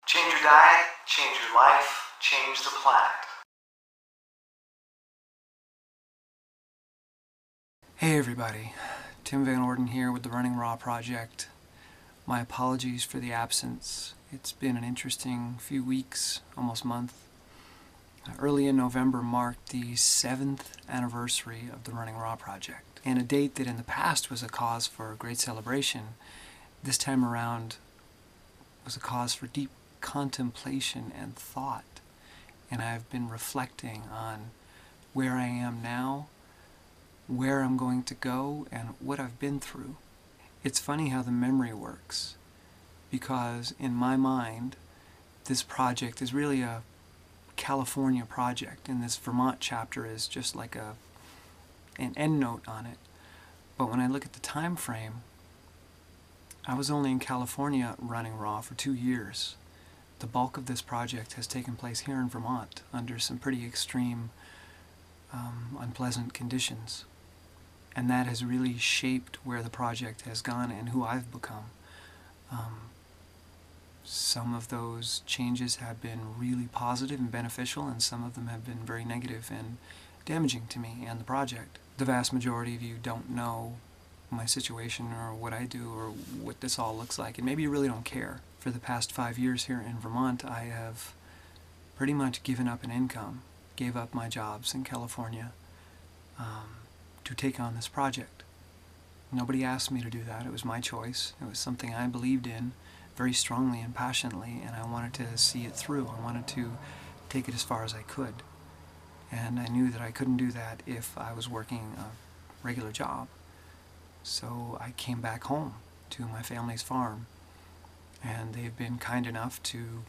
Change your diet, change your life, change the planet. Hey everybody, Tim Van Orden here with the Running Raw Project. My apologies for the absence. It's been an interesting few weeks, almost month. Early in November marked the 7th anniversary of the Running Raw Project, and a date that in the past was a cause for great celebration, this time around was a cause for deep contemplation and thought. And I've been reflecting on where I am now, where I'm going to go, and what I've been through. It's funny how the memory works, because in my mind, this project is really a California project, and this Vermont chapter is just like an endnote on it. But when I look at the time frame, I was only in California running raw for 2 years. The bulk of this project has taken place here in Vermont under some pretty extreme, unpleasant conditions. And that has really shaped where the project has gone and who I've become. Some of those changes have been really positive and beneficial, and some of them have been very negative and damaging to me and the project. The vast majority of you don't know my situation or what I do or what this all looks like, and maybe you really don't care. For the past 5 years here in Vermont, I have pretty much given up an income, gave up my jobs in California to take on this project. Nobody asked me to do that. It was my choice. It was something I believed in very strongly and passionately, and I wanted to see it through. I wanted to take it as far as I could. And I knew that I couldn't do that if I was working a regular job. So I came back home to my family's farm, and they've been kind enough to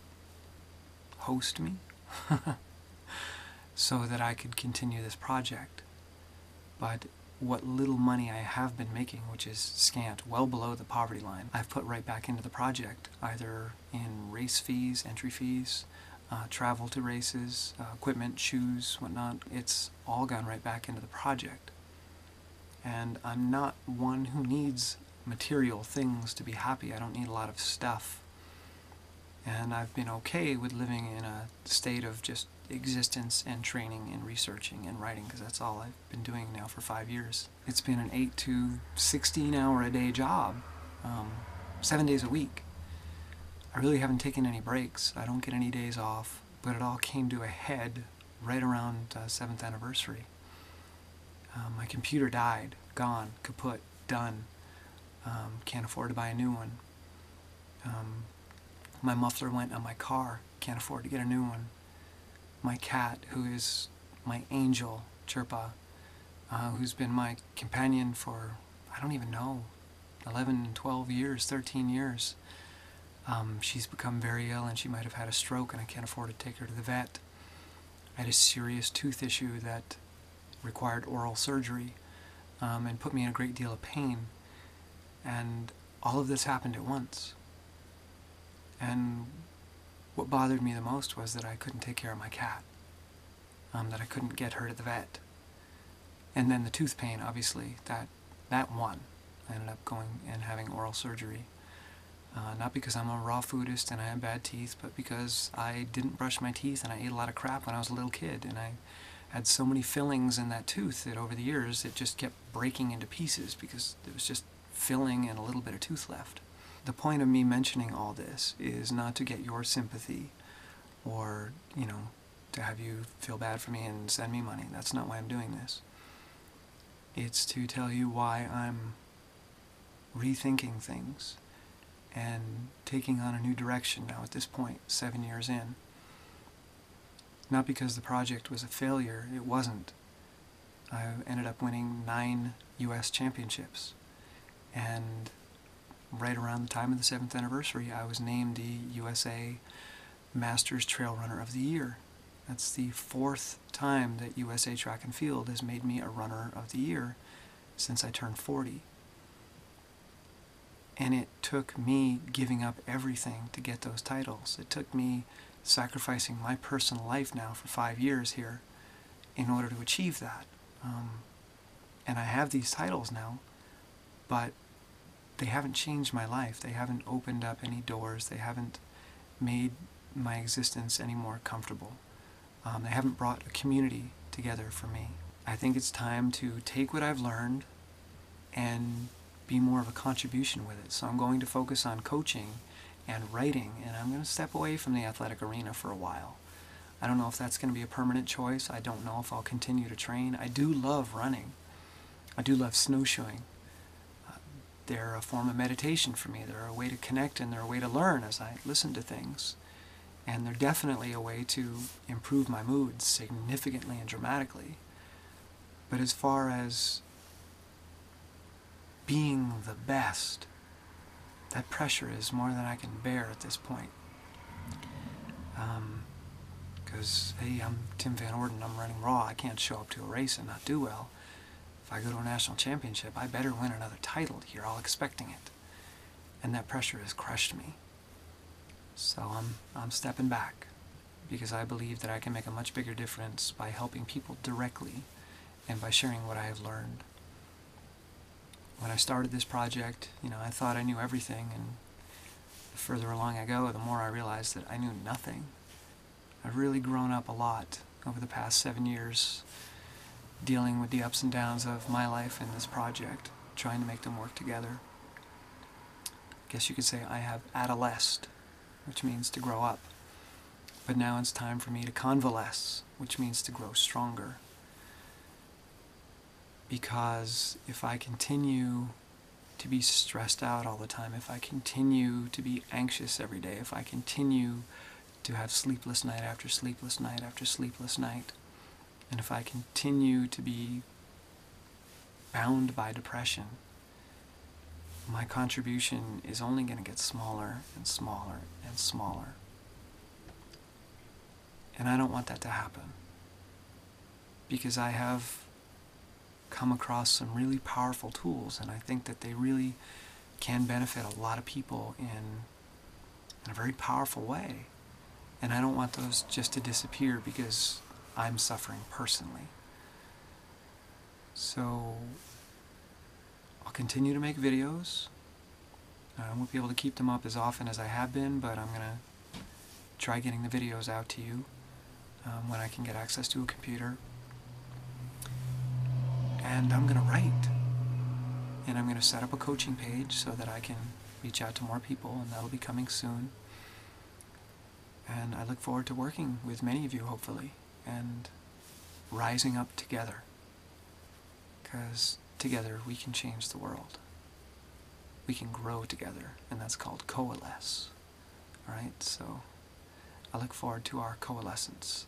host me so that I could continue this project. But what little money I have been making, which is scant, well below the poverty line, I've put right back into the project, either in race fees, entry fees, travel to races, equipment, shoes, whatnot. It's all gone right back into the project. And I'm not one who needs material things to be happy. I don't need a lot of stuff. And I've been okay with living in a state of just existence and training and researching and writing, because that's all I've been doing now for 5 years. It's been an 8 to 16 hour a day job, 7 days a week. I really haven't taken any breaks. I don't get any days off, but it all came to a head right around 7th anniversary. My computer died, gone, kaput, done. Can't afford to buy a new one. My muffler went on my car, can't afford to get a new one. My cat, who is my angel, Chirpa, who's been my companion for, I don't even know, 11, 12 years, 13 years. She's become very ill, and she might have had a stroke, and I can't afford to take her to the vet. I had a serious tooth issue that required oral surgery and put me in a great deal of pain. And all of this happened at once. And what bothered me the most was that I couldn't take care of my cat, that I couldn't get her to the vet. And then the tooth pain, obviously, that won. I ended up going and having oral surgery. Not because I'm a raw foodist and I have bad teeth, but because I didn't brush my teeth and I ate a lot of crap when I was a little kid, and I had so many fillings in that tooth that over the years it just kept breaking into pieces because it was just filling and a little bit of tooth left. The point of me mentioning all this is not to get your sympathy or, to have you feel bad for me and send me money. That's not why I'm doing this. It's to tell you why I'm rethinking things and taking on a new direction now at this point, 7 years in. Not because the project was a failure, it wasn't. I ended up winning 9 U.S. championships, and right around the time of the 7th anniversary, I was named the USA Masters Trail Runner of the Year. That's the 4th time that USA Track and Field has made me a Runner of the Year since I turned 40. And it took me giving up everything to get those titles. It took me sacrificing my personal life now for 5 years here in order to achieve that. And I have these titles now, but they haven't changed my life. They haven't opened up any doors. They haven't made my existence any more comfortable. They haven't brought a community together for me. I think it's time to take what I've learned and be more of a contribution with it. So I'm going to focus on coaching and writing, and I'm going to step away from the athletic arena for a while. I don't know if that's going to be a permanent choice. I don't know if I'll continue to train. I do love running. I do love snowshoeing. They're a form of meditation for me. They're a way to connect, and they're a way to learn as I listen to things. And they're definitely a way to improve my mood significantly and dramatically. But as far as being the best, that pressure is more than I can bear at this point. Because, hey, I'm Tim Van Orden, I'm running Raw. I can't show up to a race and not do well. If I go to a national championship, I better win another title. You're all expecting it. And that pressure has crushed me. So I'm stepping back, because I believe that I can make a much bigger difference by helping people directly and by sharing what I have learned. When I started this project, I thought I knew everything, and the further along I go, the more I realize that I knew nothing. I've really grown up a lot over the past 7 years, dealing with the ups and downs of my life and this project, trying to make them work together. I guess you could say I have adolesced, which means to grow up. But now it's time for me to convalesce, which means to grow stronger. Because if I continue to be stressed out all the time, if I continue to be anxious every day, if I continue to have sleepless night after sleepless night after sleepless night, and if I continue to be bound by depression, my contribution is only going to get smaller and smaller and smaller. And I don't want that to happen, because I have come across some really powerful tools, and I think that they really can benefit a lot of people in a very powerful way. And I don't want those just to disappear because I'm suffering personally. So I'll continue to make videos. I won't be able to keep them up as often as I have been, but I'm going to try getting the videos out to you when I can get access to a computer. And I'm going to write. And I'm going to set up a coaching page so that I can reach out to more people, and that'll be coming soon. And I look forward to working with many of you, hopefully, and rising up together. Because together we can change the world. We can grow together, and that's called coalesce. Alright, so I look forward to our coalescence.